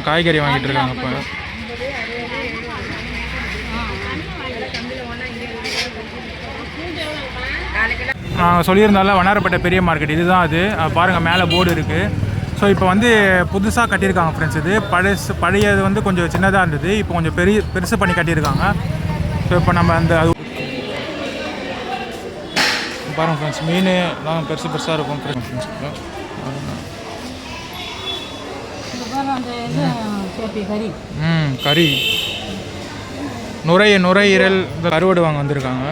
காய்கறி வாங்கிட்டு இருக்காங்க இப்போ. நான் சொல்லியிருந்தால வண்ணாரப்பேட்டை பெரிய மார்க்கெட் இதுதான். அது பாருங்கள் மேலே போர்டு இருக்குது. ஸோ இப்போ வந்து புதுசாக கட்டியிருக்காங்க ஃப்ரெண்ட்ஸ். இது பழையது வந்து கொஞ்சம் சின்னதாக இருந்தது, இப்போ கொஞ்சம் பெருசு பண்ணி கட்டியிருக்காங்க. ஸோ இப்போ நம்ம அந்த பாருங்கள் ஃப்ரெண்ட்ஸ், மீன்லாம் பெருசாக இருக்கும் ஃப்ரெண்ட்ஸ். கறி நுரையீரல் கருவாடு வாங்க வந்திருக்காங்க.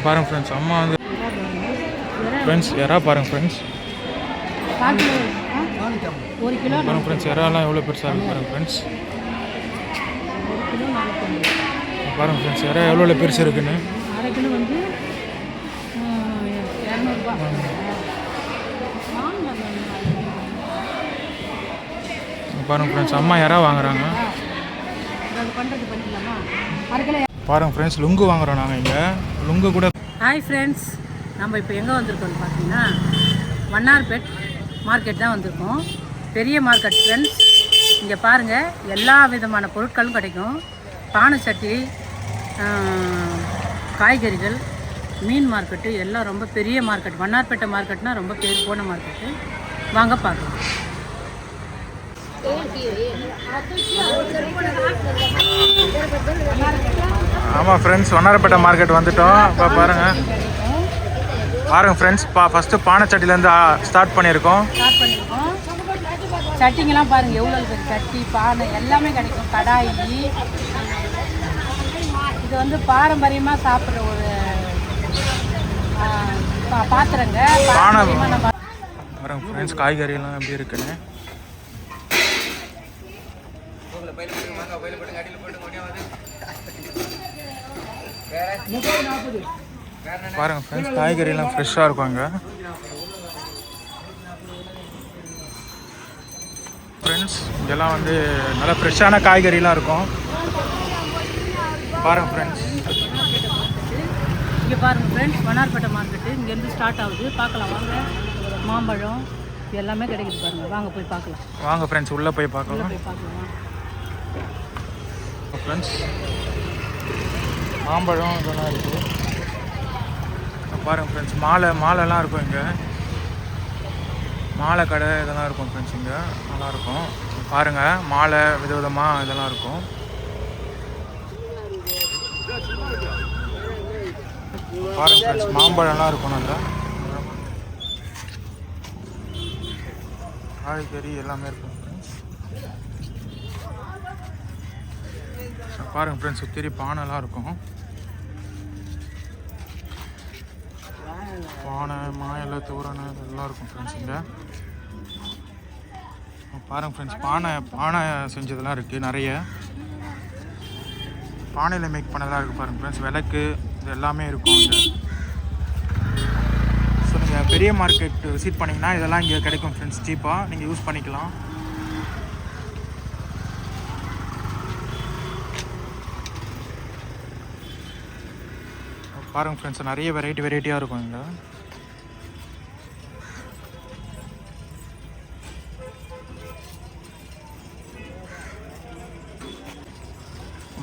பாருங்கள் ஃப்ரெண்ட்ஸ், அம்மா வந்து ஃப்ரெண்ட்ஸ் யாரா பாருங்கள் ஃப்ரெண்ட்ஸ், பாருங்கள் ஃப்ரெண்ட்ஸ் யாரெல்லாம் எவ்வளோ பெருசாக இருக்குது பாருங்கள் ஃப்ரெண்ட்ஸ். பாருங்கள் ஃப்ரெண்ட்ஸ் யாரா எவ்வளோ பெருசு இருக்குன்னு. பாருங்கள் ஃப்ரெண்ட்ஸ், அம்மா யாரா வாங்குறாங்க. பாருங்கள் ஃப்ரெண்ட்ஸ், லுங்கு வாங்குறோம் நாங்கள் இங்கே. லுங்கு கூட. ஹாய் ஃப்ரெண்ட்ஸ், நம்ம இப்போ எங்கே வந்திருக்கோம்னு பார்த்தீங்கன்னா வண்ணார்பேட் மார்க்கெட் தான் வந்திருக்கோம். பெரிய மார்க்கெட் ஃப்ரெண்ட்ஸ். இங்கே பாருங்கள், எல்லா விதமான பொருட்களும் கிடைக்கும். பானை சட்டி, காய்கறிகள், மீன் மார்க்கெட்டு எல்லாம் ரொம்ப பெரிய மார்க்கெட். வண்ணார்பேட்டை மார்க்கெட்னால் ரொம்ப பேர் போன மார்க்கெட்டு. வாங்க பார்க்கலாம். ஆமாம் ஃப்ரெண்ட்ஸ், வண்ணாரப்பேட்டை மார்க்கெட் வந்துட்டோம். இப்போ பாருங்கள் ஃப்ரெண்ட்ஸ், ஃபஸ்ட்டு பானை சட்டிலேருந்து ஸ்டார்ட் பண்ணியிருக்கோம். சட்டிங்கெல்லாம் பாருங்கள் எவ்வளோ இருக்குது. சட்டி, பானை எல்லாமே கிடைக்கும். கடாயி, இது வந்து பாரம்பரியமாக சாப்பிட்ற ஒரு பாத்திரங்க. பாருங்கள் ஃப்ரெண்ட்ஸ், காய்கறியெல்லாம் எப்படி இருக்குன்னு. பாருங்க ஃப்ரெண்ட்ஸ், காய்கறியெல்லாம் ஃப்ரெஷ்ஷாக இருக்கும் அங்கே. ஃப்ரெண்ட்ஸ், இங்கெல்லாம் வந்து நல்லா ஃப்ரெஷ்ஷான காய்கறிலாம் இருக்கும். பாருங்கள் ஃப்ரெண்ட்ஸ், இங்கே பாருங்கள் ஃப்ரெண்ட்ஸ், வண்ணார்பேட்டை மார்க்கெட்டு இங்கேருந்து ஸ்டார்ட் ஆகுது. பார்க்கலாம் வாங்க. மாம்பழம் எல்லாமே கிடைக்குது பாருங்கள். வாங்க போய் பார்க்கலாம். வாங்க ஃப்ரெண்ட்ஸ், உள்ளே போய் பார்க்கலாம். ஃப்ரெண்ட்ஸ், மாம்பழம் இதெல்லாம் இருக்குது. பாருங்கள் ஃப்ரெண்ட்ஸ், மாலைலாம் இருக்கும் இங்கே. மாலை கடை இதெல்லாம் இருக்கும் ஃப்ரெண்ட்ஸ். இங்கே நல்லாயிருக்கும். பாருங்கள், மாலை விதவிதமாக இதெல்லாம் இருக்கும். பாருங்கள் ஃப்ரெண்ட்ஸ், மாம்பழம்லாம் இருக்கும். நல்லா காய்கறி எல்லாமே இருக்கும் ஃப்ரெண்ட்ஸ். பாருங்கள் ஃப்ரெண்ட்ஸ், சுற்றி பானைலாம் இருக்கும். பானை, மாயிலை, தூரணை இதெல்லாம் இருக்கும் ஃப்ரெண்ட்ஸ் இங்கே. பாருங்கள் ஃப்ரெண்ட்ஸ், பானை செஞ்சதெல்லாம் இருக்குது. நிறைய பானையில் மேக் பண்ணதெல்லாம் இருக்குது பாருங்கள் ஃப்ரெண்ட்ஸ். விளக்கு இது எல்லாமே இருக்கும் இங்கே. ஸோ நீங்கள் பெரிய மார்க்கெட் விசிட் பண்ணிங்கன்னா இதெல்லாம் இங்கே கிடைக்கும் ஃப்ரெண்ட்ஸ். சீப்பாக நீங்கள் யூஸ் பண்ணிக்கலாம். பாருங்கள் ஃப்ரெண்ட்ஸ், நிறைய வெரைட்டியாக இருக்கும் இங்கே.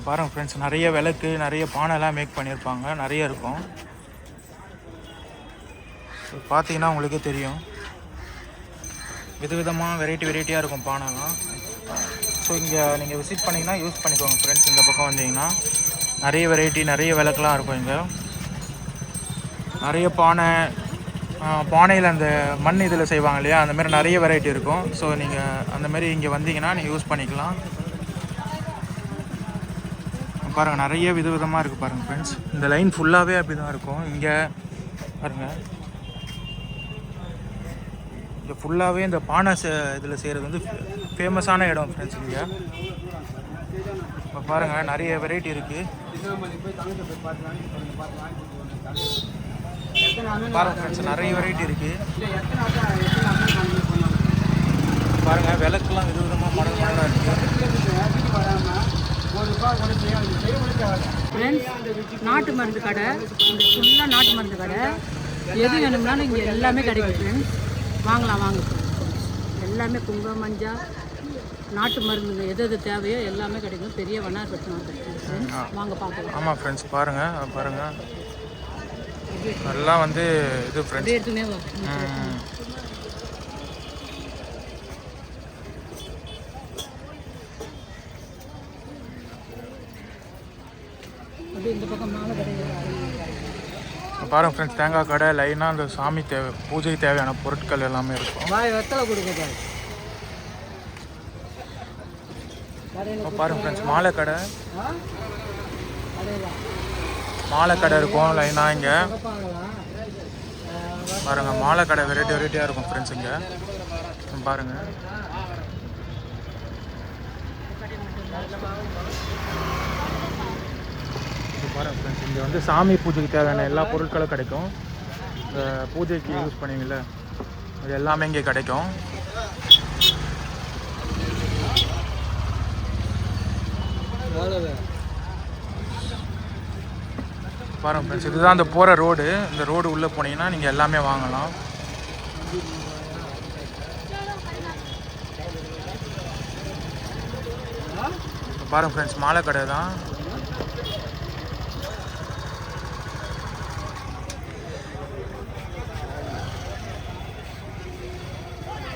பாருங்கள் ஃப்ரெண்ட்ஸ், நிறைய விளக்கு, நிறைய பானைலாம் மேக் பண்ணியிருப்பாங்க. நிறைய இருக்கும். ஸோ பார்த்தீங்கன்னா உங்களுக்கே தெரியும், விதவிதமாக வெரைட்டியாக இருக்கும் பானைலாம். ஸோ இங்கே நீங்கள் விசிட் பண்ணிங்கன்னா யூஸ் பண்ணிக்கோங்க ஃப்ரெண்ட்ஸ். இந்த பக்கம் வந்தீங்கன்னா நிறைய வெரைட்டி, நிறைய விளக்குலாம் இருக்கும் இங்கே. நிறைய பானையில் அந்த மண் இதில் செய்வாங்க இல்லையா, அந்தமாதிரி நிறைய வெரைட்டி இருக்கும். ஸோ நீங்கள் அந்தமாரி இங்கே வந்தீங்கன்னா நீங்கள் யூஸ் பண்ணிக்கலாம். பாருங்கள், நிறைய விதவிதமாக இருக்குது பாருங்கள் ஃப்ரெண்ட்ஸ். இந்த லைன் ஃபுல்லாகவே அப்படி தான் இருக்கும். இங்கே பாருங்கள், இங்கே ஃபுல்லாகவே இந்த பானை இதில் செய்கிறது வந்து ஃபேமஸான இடம் ஃப்ரெண்ட்ஸ் இங்கே. இப்போ பாருங்கள், நிறைய வெரைட்டி இருக்குது. பாருங்கள் ஃப்ரெண்ட்ஸ், நிறைய வெரைட்டி இருக்குது. பாருங்கள், விளக்குலாம் விதவிதமாக மாடலாக இருக்குது. ஃப்ரெண்ட்ஸ், நாட்டு மருந்து கடை, இந்த ஃபுல்லாக நாட்டு மருந்து கடை. எது வேணும்னாலும் இங்கே எல்லாமே கிடைக்கும் ஃப்ரெண்ட்ஸ். வாங்கலாம் வாங்க ஃப்ரெண்ட்ஸ். எல்லாமே குங்குமம், மஞ்சள், நாட்டு மருந்துங்க எது எது தேவையோ எல்லாமே கிடைக்கும். பெரிய வண்ணாரப்பேட்டை ஃப்ரெண்ட்ஸ். வாங்க பார்க்கலாம். ஆமாம் ஃப்ரெண்ட்ஸ், பாருங்கள் எல்லாம் வந்து இது ஃப்ரெண்ட்ஸ் எடுத்துமே இந்த பக்கம் மாலை கடை பாருங்கள் ஃப்ரெண்ட்ஸ். தேங்காய் கடை லைனாக அந்த சாமி பூஜைக்கு தேவையான பொருட்கள் எல்லாமே இருக்கும். வெத்தலை கொடுக்க பாருங்கள் ஃப்ரெண்ட்ஸ், மாலை கடை இருக்கும் லைனாக. இங்கே பாருங்கள் மாலை கடை வெரைட்டியாக இருக்கும் ஃப்ரெண்ட்ஸ். இங்கே பாருங்கள் ஃப்ரெண்ட்ஸ், இங்கே வந்து சாமி பூஜைக்கு தேவையான எல்லா பொருட்களும் கிடைக்கும். இந்த பூஜைக்கு யூஸ் பண்ணுவீங்கள்ல, இது எல்லாமே இங்கே கிடைக்கும். பாருங்கள் ஃப்ரெண்ட்ஸ், இதுதான் அந்த போகிற ரோடு. இந்த ரோடு உள்ளே போனீங்கன்னா நீங்கள் எல்லாமே வாங்கலாம். பாருங்கள் ஃப்ரெண்ட்ஸ், மாலை கடை தான்.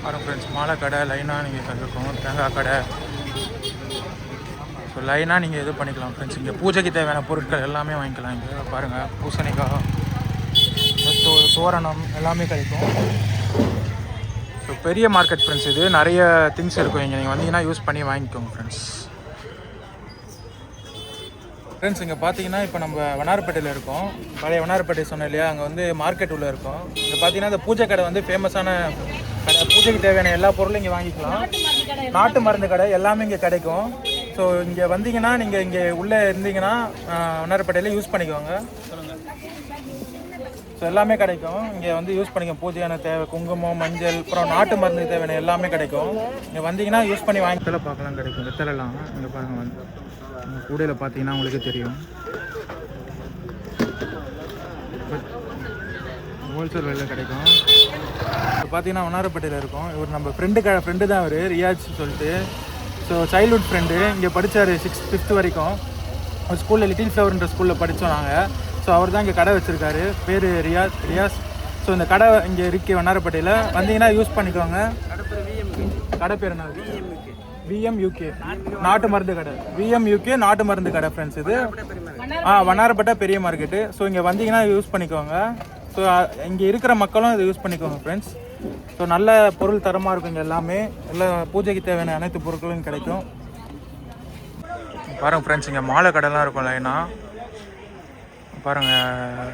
பாருங்கள் ஃப்ரெண்ட்ஸ், மாலை கடை லைனாக நீங்கள் இருக்கும். தேங்காய் கடை, ஸோ லைனாக நீங்கள் இது பண்ணிக்கலாம் ஃப்ரெண்ட்ஸ். இங்கே பூஜைக்கு தேவையான பொருட்கள் எல்லாமே வாங்கிக்கலாம். இங்கே பாருங்கள் பூசணிக்காய், தோரணம் எல்லாமே கிடைக்கும். ஸோ பெரிய மார்க்கெட் ஃப்ரெண்ட்ஸ். இது நிறைய திங்ஸ் இருக்கும். இங்கே நீங்கள் வந்தீங்கன்னா யூஸ் பண்ணி வாங்கிக்கோங்க ஃப்ரெண்ட்ஸ். ஃப்ரெண்ட்ஸ், இங்கே பார்த்தீங்கன்னா இப்போ நம்ம வண்ணாரப்பேட்டையில் இருக்கோம். பழைய வண்ணாரப்பேட்டை சொன்னோம் இல்லையா, அங்கே வந்து மார்க்கெட் உள்ளே இருக்கும். இங்கே பார்த்தீங்கன்னா இந்த பூஜை கடை வந்து ஃபேமஸான கடை. பூஜைக்கு தேவையான எல்லா பொருளும் இங்கே வாங்கிக்கலாம். நாட்டு மருந்து கடை எல்லாமே இங்கே கிடைக்கும். ஸோ இங்கே வந்தீங்கன்னா நீங்கள் இங்கே உள்ளே இருந்தீங்கன்னா வண்ணாரப்பேட்டையில் யூஸ் பண்ணிக்கோங்க. ஸோ எல்லாமே கிடைக்கும். இங்கே வந்து யூஸ் பண்ணிக்கோங்க. பூஜையான தேவை குங்குமம், மஞ்சள், அப்புறம் நாட்டு மருந்து தேவையான எல்லாமே கிடைக்கும். இங்கே வந்தீங்கன்னா யூஸ் பண்ணி வாங்கி பார்க்கலாம். கிடைக்கும் வெத்தலைலாம். இங்கே பாருங்கள் வந்து கூடையில் பார்த்தீங்கன்னா உங்களுக்கு தெரியும். ஹோல்சேல் விலையில் கிடைக்கும். இப்போ பார்த்தீங்கன்னா வண்ணாரப்பேட்டையில் இருக்கும். இவர் நம்ம ஃப்ரெண்டு தான். அவர் ரியாஜ் சொல்லிட்டு. So childhood friend. இங்கே படித்தார் 5th வரைக்கும். ஒரு ஸ்கூலில் லிட்டில் ஃப்ளவர்ன்ற ஸ்கூலில் படித்தோம் நாங்கள். ஸோ அவர் தான் இங்கே கடை வச்சுருக்காரு. பேர் ரியாஸ். ஸோ இந்த கடை இங்கே இருக்குது வண்ணாரப்பேட்டையில். வந்தீங்கன்னா யூஸ் பண்ணிக்கோங்க. கடை பேர் என்ன? VMUK நாட்டு மருந்து கடை. VMUK நாட்டு மருந்து கடை ஃப்ரெண்ட்ஸ். இது வண்ணாரப்பேட்டை பெரிய மார்க்கெட்டு. ஸோ இங்கே வந்தீங்கன்னா யூஸ் பண்ணிக்கோங்க. ஸோ இங்கே இருக்கிற மக்களும் இதை யூஸ் பண்ணிக்கோங்க ஃப்ரெண்ட்ஸ். ஸோ நல்ல பொருள் தரமாக இருக்கும். இங்கே எல்லாமே எல்லா பூஜைக்கு தேவையான அனைத்து பொருட்களும் கிடைக்கும். பாருங்கள் ஃப்ரெண்ட்ஸ், இங்கே மாலை கடைலாம் இருக்கும் லைனாக. பாருங்கள்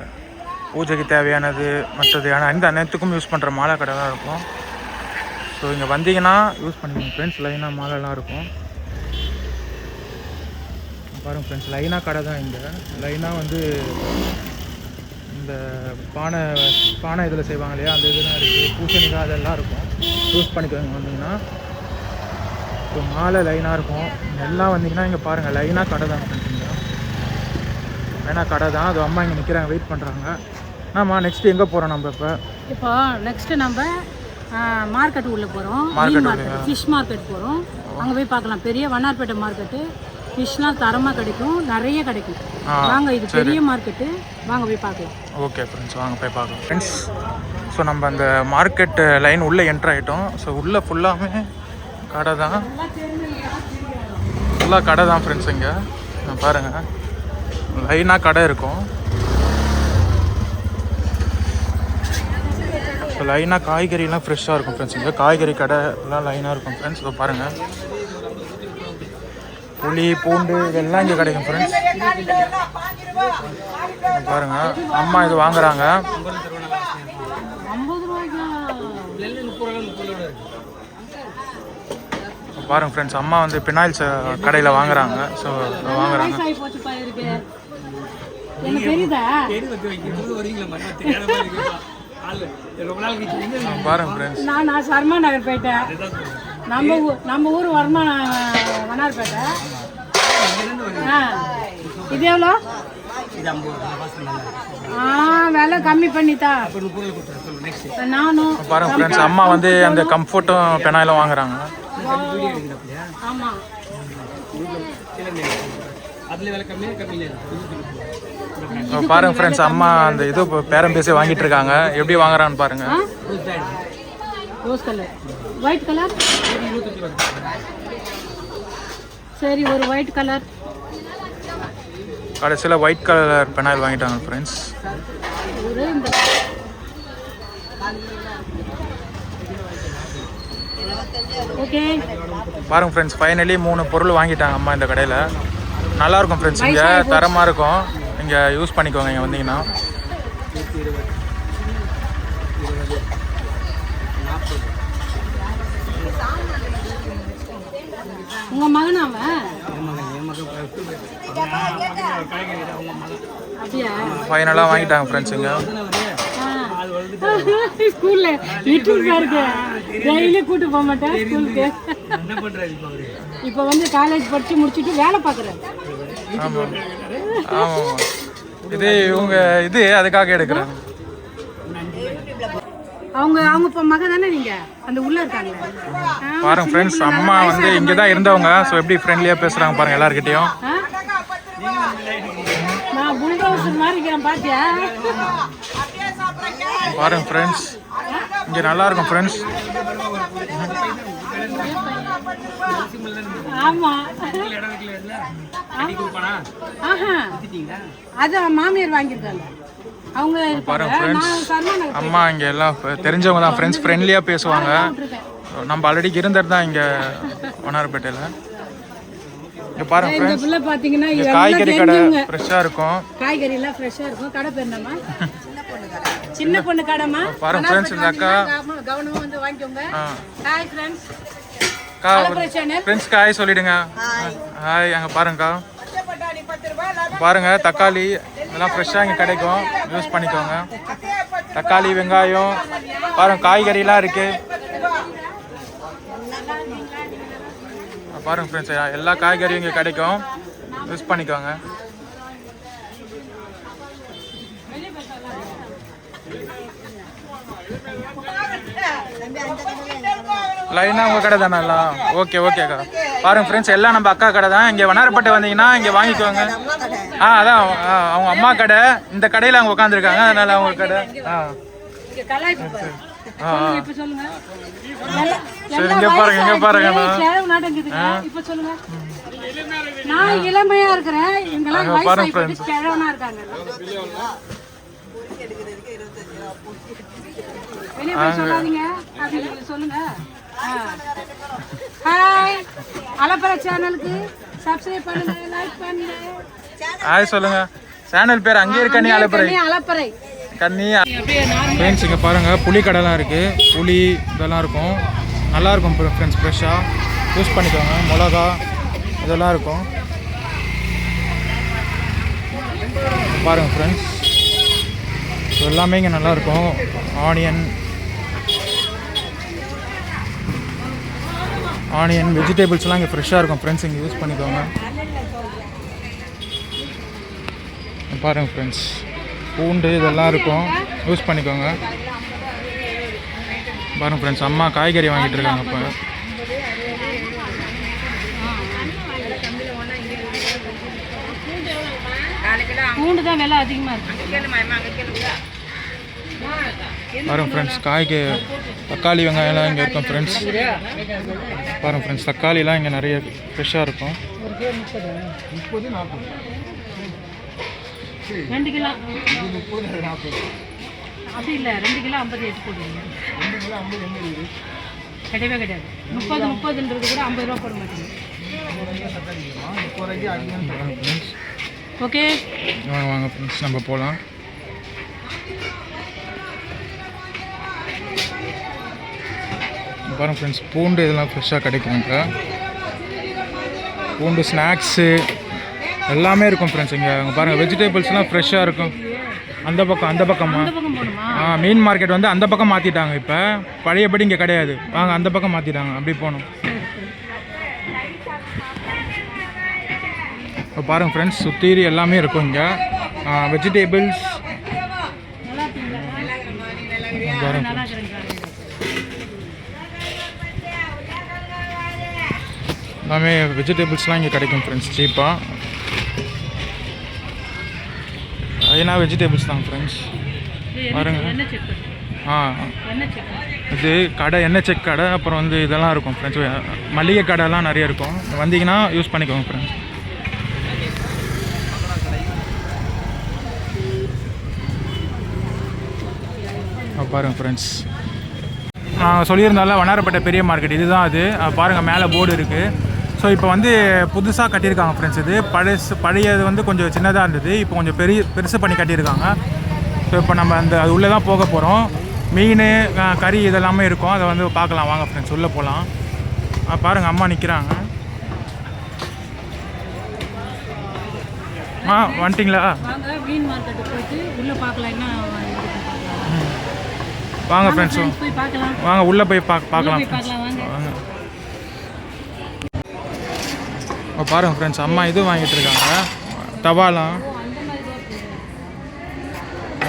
பூஜைக்கு தேவையானது மற்றது அனைத்துக்கும் யூஸ் பண்ணுற மாலை கடை தான் இருக்கும். ஸோ இங்கே வந்தீங்கன்னா யூஸ் பண்ணிக்கோங்க ஃப்ரெண்ட்ஸ். லைனாக மாலைலாம் இருக்கும். பாருங்கள் ஃப்ரெண்ட்ஸ், லைனாக கடை தான். இங்கே லைனாக வந்து இந்த பானை இதில் செய்வாங்க இல்லையா, அந்த இதெல்லாம் இருக்குது. பூசணிக்காய் அதெல்லாம் இருக்கும். யூஸ் பண்ணிக்கோங்க வந்தீங்கன்னா. ஸோ மாலை லைனாக இருக்கும். எல்லாம் வந்தீங்கன்னா இங்கே பாருங்கள் லைனாக கடை தான் ஃப்ரெண்ட்ஸ். இங்கே லைனாக கடை தான். அது அம்மா இங்கே நிற்கிறாங்க, வெயிட் பண்ணுறாங்க. ஆமாம், நெக்ஸ்ட்டு எங்கே போகிறோம் நம்ம? இப்போ நெக்ஸ்ட்டு நம்ம மார்க்கெட் உள்ளே போகிறோம். ஃபிஷ் மார்க்கெட் போகிறோம். அங்கே போய் பார்க்கலாம். பெரிய வண்ணாரப்பேட்டை மார்க்கெட்டு. ஃபிஷ்லாம் தரமாக கிடைக்கும், நிறைய கிடைக்கும். வாங்க, இது பெரிய மார்க்கெட்டு. வாங்க போய் பார்க்கலாம். ஓகே ஃப்ரெண்ட்ஸ், வாங்க போய் பார்க்கலாம் ஃப்ரெண்ட்ஸ். ஸோ நம்ம அந்த மார்க்கெட் லைன் உள்ளே என்ட்ரு ஆகிட்டோம். ஸோ உள்ளே ஃபுல்லாமே கடை தான். ஃபுல்லாக கடை தான் ஃப்ரெண்ட்ஸ். இங்கே பாருங்கள் லைனாக கடை இருக்கும். ஸோ லைனாக காய்கறிலாம் ஃப்ரெஷ்ஷாக இருக்கும் ஃப்ரெண்ட்ஸ். இங்கே காய்கறி கடை எல்லாம் லைனாக இருக்கும் ஃப்ரெண்ட்ஸ். ஸோ பாருங்கள் புளி, பூண்டு இதெல்லாம் இங்கே கிடைக்கும் ஃப்ரெண்ட்ஸ். பாருங்கள் அம்மா இது வாங்குறாங்க. பாருங்கள் ஃப்ரெண்ட்ஸ், அம்மா வந்து பினாயில் கடையில் வாங்குறாங்க. ஸோ வாங்குறாங்க. பாருங்க ஃப்ரெண்ட்ஸ், நான் சர்மா நகர் போயிட்டேன். நம்ம ஊர் வர்மா வண்ணாரப்பேட்டை. ஆ இது எவ்வளோ? விலை கம்மி பண்ணித்தா. நானும் பாருங்க ஃப்ரெண்ட்ஸ், அம்மா வந்து அந்த கம்ஃபர்ட்டும் பெனாயிலும் வாங்குறாங்க. ஆமாம் பாருங்க ஃப்ரெண்ட்ஸ், அம்மா அந்த இது பேரம் பேசி வாங்கிட்டு இருக்காங்க. எப்படி வாங்குறான்னு பாருங்க. Rose colour, white colour. சரி, ஒரு ஒயிட் கலர். கடைசியில் ஒயிட் கலர் பெனாயில் வாங்கிட்டாங்க ஃப்ரெண்ட்ஸ். ஓகே பாருங்க ஃப்ரெண்ட்ஸ், ஃபைனலி 3 பொருள் வாங்கிட்டாங்க அம்மா இந்த கடையில். நல்லாயிருக்கும் ஃப்ரெண்ட்ஸ், இங்கே தரமாக இருக்கும். இங்கே யூஸ் பண்ணிக்கோங்க இங்கே வந்தீங்கன்னா. உங்கள் மகனாவ ஃபைனலாக வாங்கிட்டாங்க ஃப்ரெண்ட்ஸ். இங்கே ஸ்கூல்ல லிட்டில் இருக்கு, டெய்லி கூட்டு போக மாட்டேன் ஸ்கூலுக்கு. இப்போ வந்து காலேஜ் படிச்சு முடிச்சுட்டு வேலை பார்க்குறேன். ஆமாம் ஆமாம், இது இவங்க இது அதுக்காக எடுக்கிறாங்க. அவங்க இப்போ மக தானே நீங்க அந்த உள்ள இருக்காங்க. பாருங்க ஃப்ரெண்ட்ஸ், அம்மா வந்து இங்கே தான் இருந்தவங்க. ஸோ எப்படி ஃப்ரெண்ட்லியாக பேசுகிறாங்க பாருங்க எல்லாருக்கிட்டையும். நான் புல்டோசர் மாதிரி இருக்கிறேன் பாத்தியா? பாருங்க ஃப்ரெண்ட்ஸ், இங்கே நல்லா இருக்கும் ஃப்ரெண்ட்ஸ். ஆமா, அது மாமியார் வாங்கியிருக்காங்க அவங்க. பாருங்க ஃப்ரெண்ட்ஸ், அம்மா இங்கே எல்லாம் தெரிஞ்சவங்க தான் ஃப்ரெண்ட்ஸ், ஃப்ரெண்ட்லியாக பேசுவாங்க. நம்ம ஆல்ரெடி இருந்தது தான் இங்கே வண்ணாரப்பேட்டையில். இங்கே பாருங்க ஃப்ரெண்ட்ஸ், பார்த்தீங்கன்னா காய்கறி கடை ஃப்ரெஷ்ஷாக இருக்கும். காய்கறி எல்லாம் ஃப்ரெஷ்ஷாக இருக்கும். கடை பேர் என்னம்மா? சின்ன பொண்ணு கடைமா. பாருங்க ஃப்ரெண்ட்ஸ், இந்த அக்கா கவனமா வந்து வாங்கிக்கோங்க. ஹாய் ஃப்ரெண்ட்ஸ், ஃப்ரெண்ட்ஸ் ஹாய் சொல்லிடுங்க. ஹாய். அங்கே பாருங்கக்கா, பாருங்க தக்காளி இதெல்லாம் ஃப்ரெஷ்ஷாக இங்கே கிடைக்கும், யூஸ் பண்ணிக்கோங்க. தக்காளி, வெங்காயம், பாருங்க காய்கறிலாம் இருக்கு. பாருங்க ஃப்ரெண்ட்ஸ், எல்லா காய்கறியும் இங்கே கிடைக்கும், யூஸ் பண்ணிக்கோங்க. லைனாக உங்கள் கடை தானே எல்லாம்? ஓகே ஓகேக்கா. பாருங்க ஃப்ரெண்ட்ஸ், எல்லாம் நம்ம அக்கா கடை தான். இங்கே வண்ணாரப்பேட்டை வந்தீங்கன்னா இங்கே வாங்கிக்கோங்க. அதான் அவங்க அம்மா கடை. இந்த கடையில் அவங்க உட்காந்துருக்காங்க, அதனால அவங்க கடை. சரி, இங்கே பாருங்க, இங்கே பாருங்க. நான் இளமையா இருக்கிறேன், பாருங்க ஃப்ரெண்ட்ஸ். சொல்லுங்க. ஹாய், அலப்பறை சேனலுக்கு சப்ஸ்கிரைப் பண்ணுங்க, லைக் பண்ணுங்க. ஹாய் சொல்லுங்க. சேனல் பேர் அங்கே இருக்க கண்ணி அலப்பறை கண்ணி. ஃப்ரெண்ட்ஸ், இங்கே பாருங்கள் புளி கடைலாம் இருக்குது. புளி இதெல்லாம் இருக்கும், நல்லாயிருக்கும் ஃப்ரெண்ட்ஸ். ஃப்ரெஷ்ஷாக யூஸ் பண்ணிக்கோங்க. மிளகா இதெல்லாம் இருக்கும். பாருங்கள் ஃப்ரெண்ட்ஸ், எல்லாமே இங்கே நல்லாயிருக்கும். ஆனியன் வெஜிடபிள்ஸ்லாம் இங்கே ஃப்ரெஷ்ஷாக இருக்கும் ஃப்ரெண்ட்ஸ். இங்கே யூஸ் பண்ணிக்கோங்க. பாருங்கள் ஃப்ரெண்ட்ஸ், பூண்டு இதெல்லாம் இருக்கும், யூஸ் பண்ணிக்கோங்க. பாருங்கள் ஃப்ரெண்ட்ஸ், அம்மா காய்கறி வாங்கிட்டு இருக்காங்க. இப்போ பூண்டு தான் விலை அதிகமாக இருக்குது. பாருங்க ஃப்ரெண்ட்ஸ், தக்காளி வெங்காயம்லாம் இங்கே இருக்கும் ஃப்ரெண்ட்ஸ். பாருங்கள் ஃப்ரெண்ட்ஸ், தக்காளிலாம் இங்கே நிறைய ஃப்ரெஷ்ஷாக இருக்கும். 2 கிலோ அப்படி இல்லை, 2 கிலோ 58 போடுவீங்க. கிடையவே கிடையாது. 30 கூட 50 ரூபா போட மாட்டேங்க. ஓகே வாங்க ஃப்ரெண்ட்ஸ், நம்ம போகலாம். பாருங்கள் ஃப்ரெண்ட்ஸ், பூண்டு இதெல்லாம் ஃப்ரெஷ்ஷாக கிடைக்கும். இப்போ பூண்டு ஸ்நாக்ஸு எல்லாமே இருக்கும் ஃப்ரெண்ட்ஸ். இங்கே பாருங்கள், வெஜிடபிள்ஸ்லாம் ஃப்ரெஷ்ஷாக இருக்கும். அந்த பக்கமா மீன் மார்க்கெட் வந்து அந்த பக்கம் மாற்றிட்டாங்க. இப்போ பழையபடி இங்கே கிடையாது. வாங்க, அந்த பக்கம் மாற்றிட்டாங்க, அப்படி போகணும். இப்போ பாருங்கள் ஃப்ரெண்ட்ஸ், சுற்றி எல்லாமே இருக்கும் இங்கே. வெஜிடேபிள்ஸ் பாருங்கள், எல்லாமே வெஜிடபிள்ஸ்லாம் இங்கே கிடைக்கும் ஃப்ரெண்ட்ஸ், சீப்பாக. ஏன்னா வெஜிடபிள்ஸ் தான் ஃப்ரெண்ட்ஸ் பாருங்கள். இது கடை, எண்ணெய் செக் கடை. அப்புறம் வந்து இதெல்லாம் இருக்கும் ஃப்ரெண்ட்ஸ், மளிகை கடைலாம் நிறைய இருக்கும். வந்தீங்கன்னா யூஸ் பண்ணிக்கோங்க ஃப்ரெண்ட்ஸ். பாருங்கள் ஃப்ரெண்ட்ஸ், நான் சொல்லியிருந்தால வண்ணாரப்பேட்டை பெரிய மார்க்கெட் இதுதான் அது. பாருங்கள் மேலே போர்டு இருக்குது. ஸோ இப்போ வந்து புதுசாக கட்டியிருக்காங்க ஃப்ரெண்ட்ஸ். இது பழையது வந்து கொஞ்சம் சின்னதாக இருந்தது, இப்போ கொஞ்சம் பெருசு பண்ணி கட்டியிருக்காங்க. ஸோ இப்போ நம்ம அது உள்ளே தான் போக போகிறோம். மீன், கறி இதெல்லாமே இருக்கும். அதை வந்து பார்க்கலாம் வாங்க ஃப்ரெண்ட்ஸ், உள்ளே போகலாம். பாருங்கள் அம்மா நிற்கிறாங்க. வந்துட்டிங்களா? மீன் மார்க்கெட்டு போயிட்டு உள்ளே பார்க்கலாம். என்ன வாங்க ஃப்ரெண்ட்ஸ், வாங்க உள்ளே போய் பார்க்கலாம். வாங்க. பாருங்கள் ஃப்ரெண்ட்ஸ், அம்மா இது வாங்கிட்டு இருக்காங்க, தவாலாம்.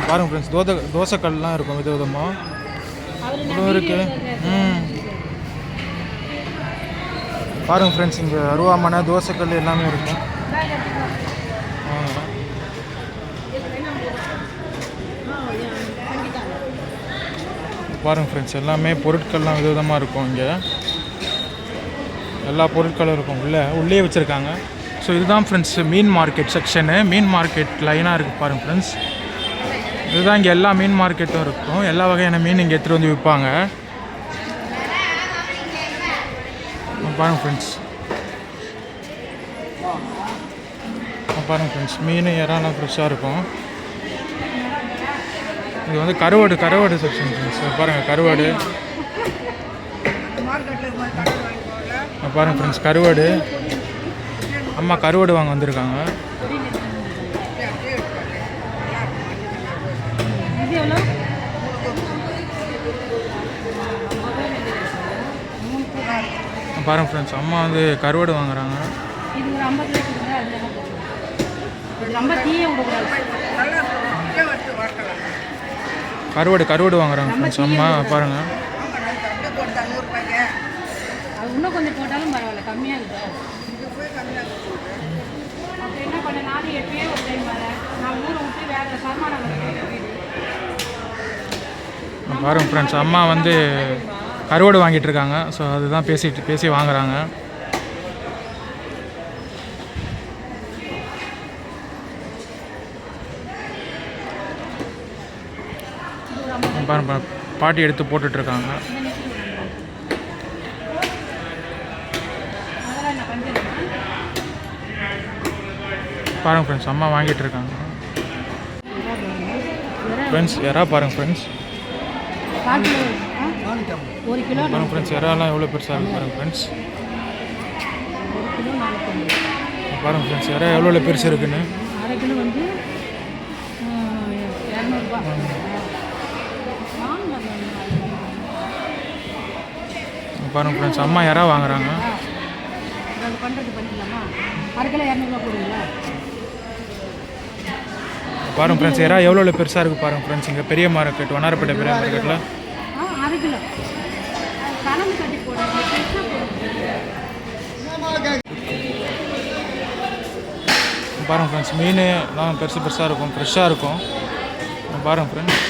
பாருங்கள் ஃப்ரெண்ட்ஸ், தோசைக்கல்லாம் இருக்கும் விதவிதமாக இருக்குது. பாருங்கள் ஃப்ரெண்ட்ஸ், இங்கே அருவாமனை, தோசைக்கல் எல்லாமே இருக்கும். பாருங்கள் ஃப்ரெண்ட்ஸ், எல்லாமே பொருட்கள்லாம் விதவிதமாக இருக்கும். இங்கே எல்லா பொருட்களும் இருக்கும், உள்ளே வச்சுருக்காங்க. ஸோ இதுதான் ஃப்ரெண்ட்ஸ் மீன் மார்க்கெட் செக்ஷனு. மீன் மார்க்கெட் லைனாக இருக்குது பாருங்கள் ஃப்ரெண்ட்ஸ். இதுதான் இங்கே எல்லா மீன் மார்க்கெட்டும் இருக்கும். எல்லா வகையான மீன் இங்கே எடுத்துகிட்டு வந்து விற்பாங்க. பாருங்கள் ஃப்ரெண்ட்ஸ், பாருங்கள் ஃப்ரெண்ட்ஸ், மீன் இறாலாம் ஃப்ரெஷ்ஷாக இருக்கும். இது வந்து கருவாடு செக்ஷன் ஃப்ரெண்ட்ஸ். பாருங்கள் கருவாடு. பாருங்கள் ஃப்ரெண்ட்ஸ், கருவாடு. அம்மா கருவாடு வாங்க வந்திருக்காங்க. பாருங்கள் ஃப்ரெண்ட்ஸ், அம்மா வந்து கருவாடு வாங்குறாங்க. கருவாடு வாங்குறாங்க ஃப்ரெண்ட்ஸ் அம்மா. பாருங்கள், இன்னும் கொஞ்சம் போட்டாலும் பரவாயில்ல, கம்மியாக இருக்குது. என்ன பண்ண, நானும் எப்பயே ஒரு டைம் வரேன். நான் ஊரை விட்டு வேறு சாமான் பாருங்கள் ஃப்ரெண்ட்ஸ், அம்மா வந்து கருவாடு வாங்கிட்டு இருக்காங்க. ஸோ அதுதான் பேசி வாங்குறாங்க. பாருங்க, பாட்டி எடுத்து போட்டுட்ருக்காங்க. பாருங்கள் ஃப்ரெண்ட்ஸ், அம்மா வாங்கிட்டு இருக்காங்க. ஃப்ரெண்ட்ஸ் எறா பாருங்கள் ஃப்ரெண்ட்ஸ், பாருங்கள் ஃப்ரெண்ட்ஸ், எறாலாம் எவ்வளோ பெருசாக இருக்குது பாருங்கள் ஃப்ரெண்ட்ஸ். பாருங்கள் ஃப்ரெண்ட்ஸ், எறா எவ்வளோ பெருசு இருக்குன்னு. பாருங்கள் ஃப்ரெண்ட்ஸ், அம்மா எறா வாங்குறாங்க. பாருங்கள் ஃப்ரெண்ட்ஸ், எறா எவ்வளோ பெருசாக இருக்குது பாருங்கள் ஃப்ரெண்ட்ஸ். இங்கே பெரிய மார்க்கெட், வண்ணாரப்பேட்டை பெரிய மார்க்கெட்டில். பாருங்கள் ஃப்ரெண்ட்ஸ், மீன் எல்லாம் பெருசாக இருக்கும், ஃப்ரெஷ்ஷாக இருக்கும். பாருங்கள் ஃப்ரெண்ட்ஸ்,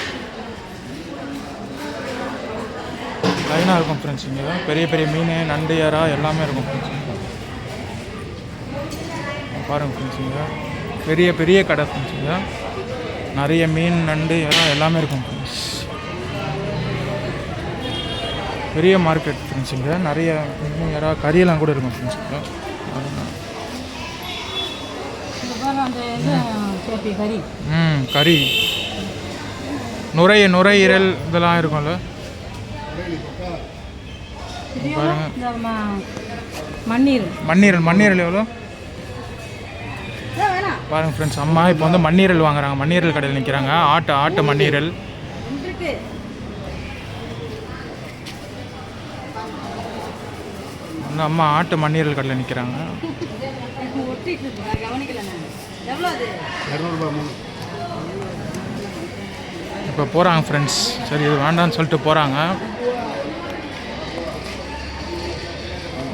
லைனாக இருக்கும் ஃப்ரெண்ட்ஸ். இங்கே பெரிய மீன், நண்டு, எறா எல்லாமே இருக்கும் ஃப்ரெண்ட்ஸ். பாருங்கள் ஃப்ரெண்ட்ஸ், இங்கே பெரிய கடை ஃப்ரெண்ட்ஸ். இங்கே நிறைய மீன், நண்டு, எறா எல்லாமே இருக்கும் ஃப்ரெண்ட்ஸ். பெரிய மார்க்கெட் ஃப்ரெண்ட்ஸ். இங்கே நிறைய மீன், எறா, கறியெல்லாம் கூட இருக்கும் ஃப்ரெண்ட்ஸ். கறி, நுரையீரல் இதெல்லாம் இருக்கும்ல. மண்ணீரல் எவ்வளோ பாருங்கள் ஃப்ரெண்ட்ஸ். அம்மா இப்போ வந்து மண்ணீரல் வாங்குறாங்க. மண்ணீரல் கடையில் நிற்கிறாங்க. ஆட்டு மண்ணீரல். அந்த அம்மா ஆட்டு மண்ணீரல் கடையில் நிற்கிறாங்க. இப்போ போகிறாங்க ஃப்ரெண்ட்ஸ். சரி இது வேண்டான்னு சொல்லிட்டு போகிறாங்க.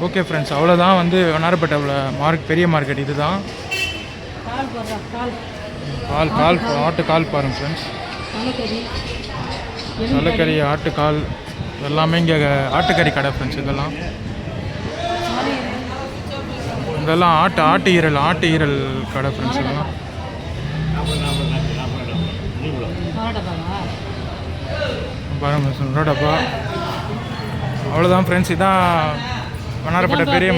ஓகே ஃப்ரெண்ட்ஸ், அவ்வளோதான் வந்து வண்ணாரப்பேட்டை பெரிய மார்க்கெட் இது தான். கால் ஆட்டு கால் பாருங்கள் ஃப்ரெண்ட்ஸ். தலைக்கறி ஆட்டுக்கால் எல்லாமே இங்கே ஆட்டுக்கறி கடை ஃப்ரெண்ட்ஸ். இதெல்லாம் ஆட்டு ஈரல் கடை ஃப்ரெண்ட்ஸ். இதெல்லாம் பாருங்க டப்பா. அவ்வளோதான் ஃப்ரெண்ட்ஸ், இதான் வண்ணாரப்பேட்டை பெரிய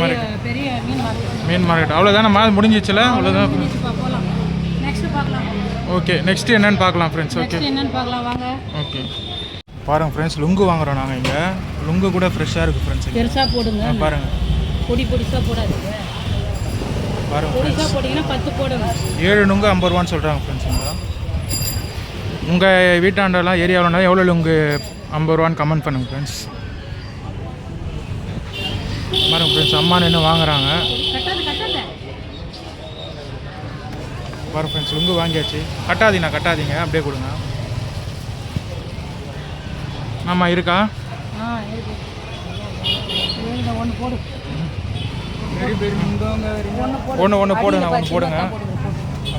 மீன் மார்க்கெட். அவ்வளோதானே முடிஞ்சிச்சுல? அவ்வளோதான். ஓகே, நெக்ஸ்ட்டு என்னென்னு பார்க்கலாம் ஃப்ரெண்ட்ஸ். ஓகே பாருங்கள் ஃப்ரெண்ட்ஸ், லுங்கு வாங்குகிறோம் நாங்கள். இங்கே லுங்கு கூட ஃப்ரெஷ்ஷாக இருக்குது ஃப்ரெண்ட்ஸ். பெருசாக போடுங்க. பாருங்கள், பொடிசாக போடாதீங்க. பாருங்கள் பொடிசாக போட்டிங்கன்னா 10 போடுங்க. 7 நுங்கு 50 ரூபான்னு சொல்கிறாங்க ஃப்ரெண்ட்ஸ். உங்கள் வீட்டாண்டெல்லாம் ஏரியாவில்னா எவ்வளோ லுங்கு 50 ரூபான்னு கமெண்ட் பண்ணுங்கள் ஃப்ரெண்ட்ஸ். பாருங்கள் ஃப்ரெண்ட்ஸ், அம்மா நின்று வாங்குறாங்க. பாருங்கள் ஃப்ரெண்ட்ஸ், லுங்கு வாங்கியாச்சு. கட்டாதீங்க அப்படியே கொடுங்க. ஆமாம் இருக்கா? ஒன்று போடுங்க.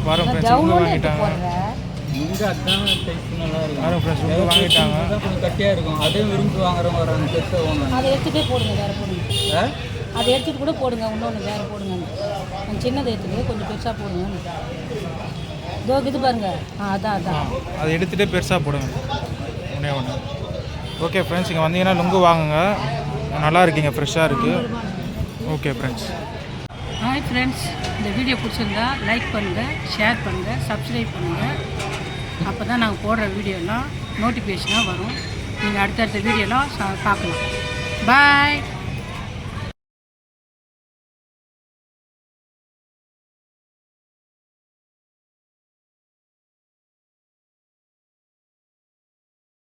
பாருங்கள் ஃப்ரெண்ட்ஸ், லுங்கு வாங்கிட்டாங்க. பாருங்கள் ஃப்ரெண்ட்ஸ், லுங்கு வாங்கிட்டாங்க. கொஞ்சம் கட்டியாக இருக்கும், அதே விரும்பி வாங்குறவங்க வராங்க. பெருசாக வாங்க, அதை எடுத்துகிட்டே போடுங்க. வேறு போடுங்க. அதை எடுத்துகிட்டு கூட போடுங்க. இன்னொன்று வேறு போடுங்க. சின்னதை எடுத்துகிட்டு கொஞ்சம் பெருசாக போடுங்க. இது பாருங்க. அதான் அதை எடுத்துகிட்டே பெருசாக போடுங்க. ஒன்று. ஓகே ஃப்ரெண்ட்ஸ், இங்கே வந்தீங்கன்னா லுங்கு வாங்குங்க. நல்லா இருக்கீங்க, ஃப்ரெஷ்ஷாக இருக்குது. Okay friends. ஹாய் ஃப்ரெண்ட்ஸ், இந்த வீடியோ பிடிச்சிருந்தா லைக் பண்ணுங்கள், ஷேர் பண்ணுங்கள், சப்ஸ்கிரைப் பண்ணுங்கள். அப்போ தான் நாங்கள் போடுற வீடியோலாம் நோட்டிஃபிகேஷனாக வரும். நீங்கள் அடுத்தடுத்த வீடியோலாம் பார்க்கலாம். பாய்.